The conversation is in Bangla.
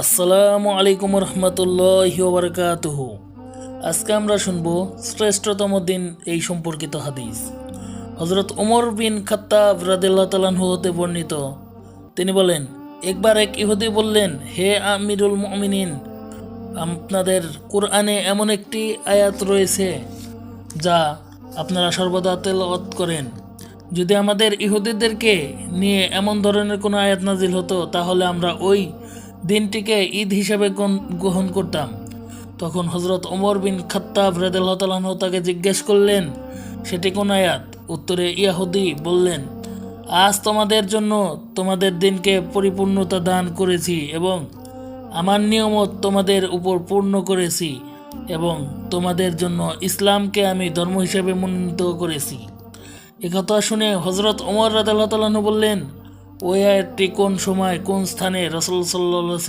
আসসালামু আলাইকুম রহমতুল্লাহি ওবরকাতুহু। আজকে আমরা শুনব শ্রেষ্ঠতম দিন এই সম্পর্কিত হাদিস। হজরত ওমর বিন খাত্তাব রাদিয়াল্লাহু তাআলা আনহু হতে বর্ণিত, তিনি বলেন, একবার এক ইহুদি বললেন, হে আমিরুল মুমিনিন, আপনাদের কোরআনে এমন একটি আয়াত রয়েছে যা আপনারা সর্বদা তেলাওয়াত করেন। যদি আমাদের ইহুদিদেরকে নিয়ে এমন ধরনের কোনো আয়াত নাজিল হতো তাহলে আমরা ওই দিনটিকে ঈদ হিসেবে গ্রহণ করতাম। তখন হজরত ওমর বিন খাত্তাব রাদিয়াল্লাহু তাআলা আনহু তাকে জিজ্ঞেস করলেন, সেটি কোন আয়াত? উত্তরে ইয়াহুদি বললেন, আজ তোমাদের জন্য তোমাদের দিনকে পরিপূর্ণতা দান করেছি এবং আমার নিয়মত তোমাদের উপর পূর্ণ করেছি এবং তোমাদের জন্য ইসলামকে আমি ধর্ম হিসেবে মনোনীত করেছি। একথা শুনে হজরত ওমর রাদিয়াল্লাহু তাআলা আনহু বললেন, ওই আয়াতটি কোন সময় কোন স্থানে রাসূল সাল্লাল্লাহু আলাইহি